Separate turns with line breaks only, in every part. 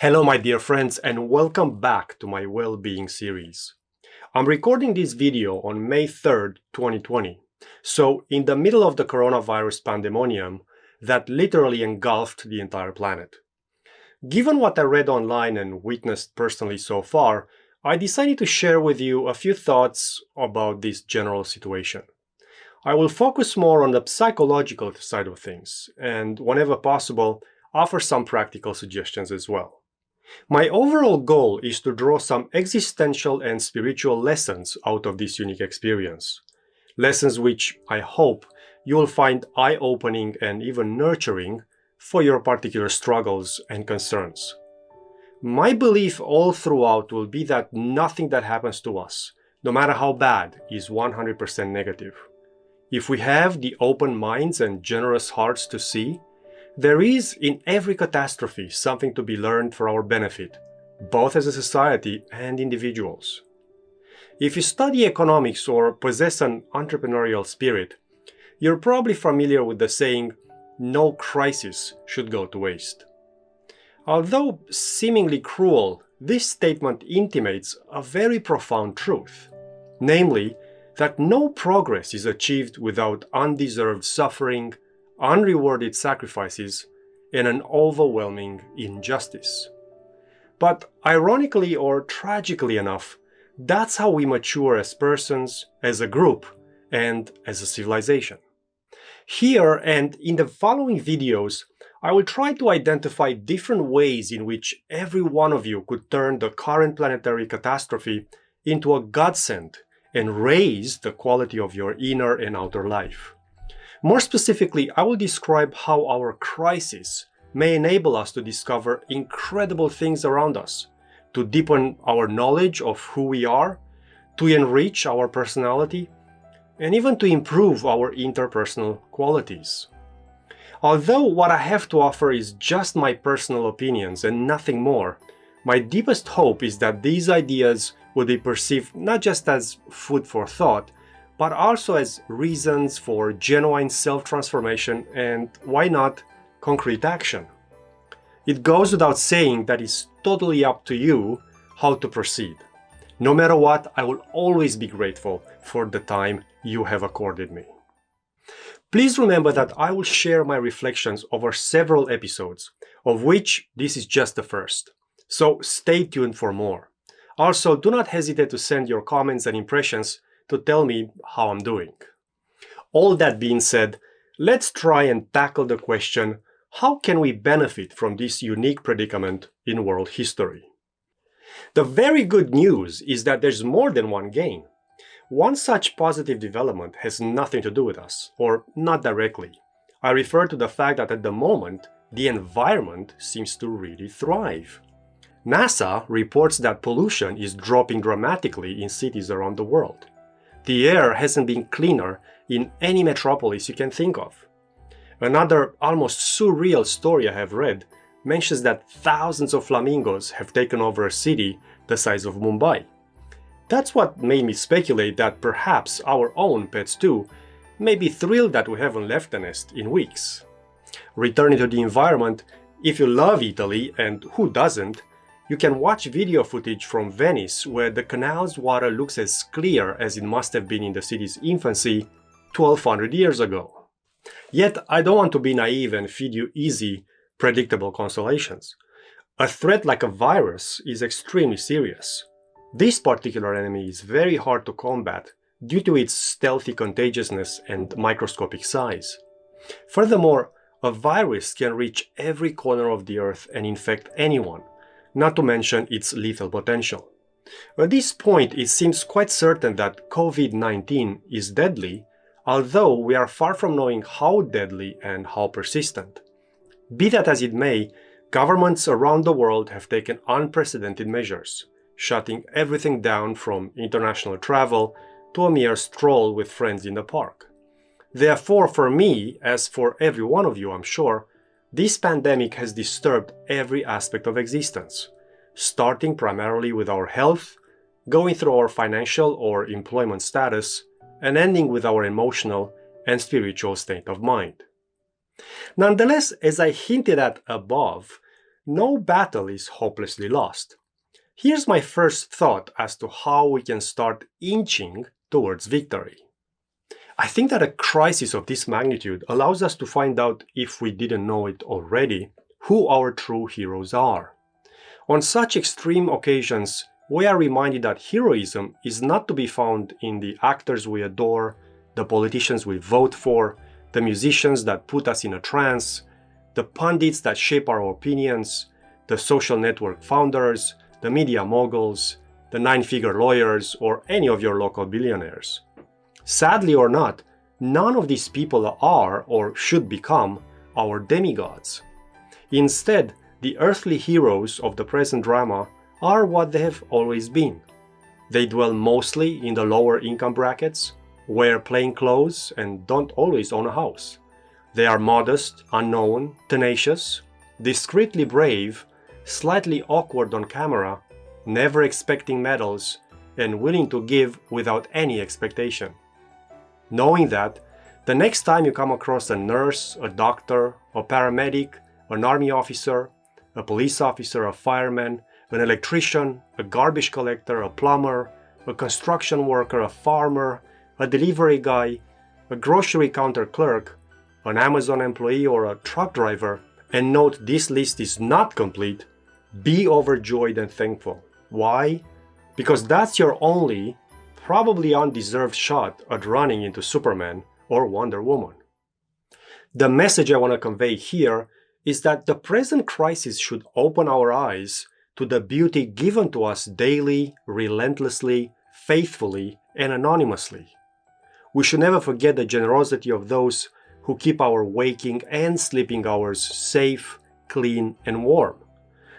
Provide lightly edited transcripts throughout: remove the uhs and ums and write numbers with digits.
Hello, my dear friends, and welcome back to my well-being series. I'm recording this video on May 3rd, 2020, so in the middle of the coronavirus pandemonium that literally engulfed the entire planet. Given what I read online and witnessed personally so far, I decided to share with you a few thoughts about this general situation. I will focus more on the psychological side of things, and whenever possible, offer some practical suggestions as well. My overall goal is to draw some existential and spiritual lessons out of this unique experience. Lessons which I hope you will find eye-opening and even nurturing for your particular struggles and concerns. My belief all throughout will be that nothing that happens to us, no matter how bad, is 100% negative. If we have the open minds and generous hearts to see, there is in every catastrophe something to be learned for our benefit, both as a society and individuals. If you study economics or possess an entrepreneurial spirit, you're probably familiar with the saying, "No crisis should go to waste." Although seemingly cruel, this statement intimates a very profound truth, namely that no progress is achieved without undeserved suffering, unrewarded sacrifices, and an overwhelming injustice. But ironically or tragically enough, that's how we mature as persons, as a group, and as a civilization. Here and in the following videos, I will try to identify different ways in which every one of you could turn the current planetary catastrophe into a godsend and raise the quality of your inner and outer life. More specifically, I will describe how our crisis may enable us to discover incredible things around us, to deepen our knowledge of who we are, to enrich our personality, and even to improve our interpersonal qualities. Although what I have to offer is just my personal opinions and nothing more, my deepest hope is that these ideas will be perceived not just as food for thought, but also as reasons for genuine self-transformation and, why not, concrete action. It goes without saying that it's totally up to you how to proceed. No matter what, I will always be grateful for the time you have accorded me. Please remember that I will share my reflections over several episodes, of which this is just the first. So stay tuned for more. Also, do not hesitate to send your comments and impressions to tell me how I'm doing. All that being said, let's try and tackle the question, how can we benefit from this unique predicament in world history? The very good news is that there's more than one gain. One such positive development has nothing to do with us, or not directly. I refer to the fact that at the moment, the environment seems to really thrive. NASA reports that pollution is dropping dramatically in cities around the world. The air hasn't been cleaner in any metropolis you can think of. Another almost surreal story I have read mentions that thousands of flamingos have taken over a city the size of Mumbai. That's what made me speculate that perhaps our own pets too may be thrilled that we haven't left the nest in weeks. Returning to the environment, if you love Italy, and who doesn't, you can watch video footage from Venice where the canal's water looks as clear as it must have been in the city's infancy 1200 years ago. Yet I don't want to be naive and feed you easy, predictable consolations. A threat like a virus is extremely serious. This particular enemy is very hard to combat due to its stealthy contagiousness and microscopic size. Furthermore, a virus can reach every corner of the earth and infect anyone, not to mention its lethal potential. At this point, it seems quite certain that COVID-19 is deadly, although we are far from knowing how deadly and how persistent. Be that as it may, governments around the world have taken unprecedented measures, shutting everything down from international travel to a mere stroll with friends in the park. Therefore, for me, as for every one of you, I'm sure, this pandemic has disturbed every aspect of existence, starting primarily with our health, going through our financial or employment status, and ending with our emotional and spiritual state of mind. Nonetheless, as I hinted at above, no battle is hopelessly lost. Here's my first thought as to how we can start inching towards victory. I think that a crisis of this magnitude allows us to find out, if we didn't know it already, who our true heroes are. On such extreme occasions, we are reminded that heroism is not to be found in the actors we adore, the politicians we vote for, the musicians that put us in a trance, the pundits that shape our opinions, the social network founders, the media moguls, the nine-figure lawyers, or any of your local billionaires. Sadly or not, none of these people are or should become our demigods. Instead, the earthly heroes of the present drama are what they have always been. They dwell mostly in the lower income brackets, wear plain clothes, and don't always own a house. They are modest, unknown, tenacious, discreetly brave, slightly awkward on camera, never expecting medals, and willing to give without any expectation. Knowing that, the next time you come across a nurse, a doctor, a paramedic, an army officer, a police officer, a fireman, an electrician, a garbage collector, a plumber, a construction worker, a farmer, a delivery guy, a grocery counter clerk, an Amazon employee, or a truck driver, and note this list is not complete, be overjoyed and thankful. Why? Because that's your only, probably undeserved shot at running into Superman or Wonder Woman. The message I want to convey here is that the present crisis should open our eyes to the beauty given to us daily, relentlessly, faithfully, and anonymously. We should never forget the generosity of those who keep our waking and sleeping hours safe, clean, and warm.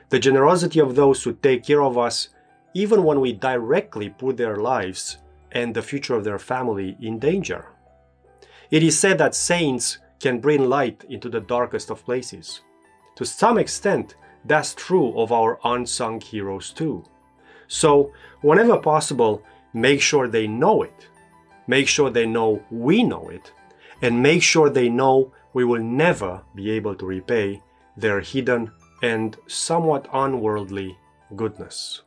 The generosity of those who take care of us even when we directly put their lives and the future of their family in danger. It is said that saints can bring light into the darkest of places. To some extent, that's true of our unsung heroes too. So, whenever possible, make sure they know it. Make sure they know we know it. And make sure they know we will never be able to repay their hidden and somewhat unworldly goodness.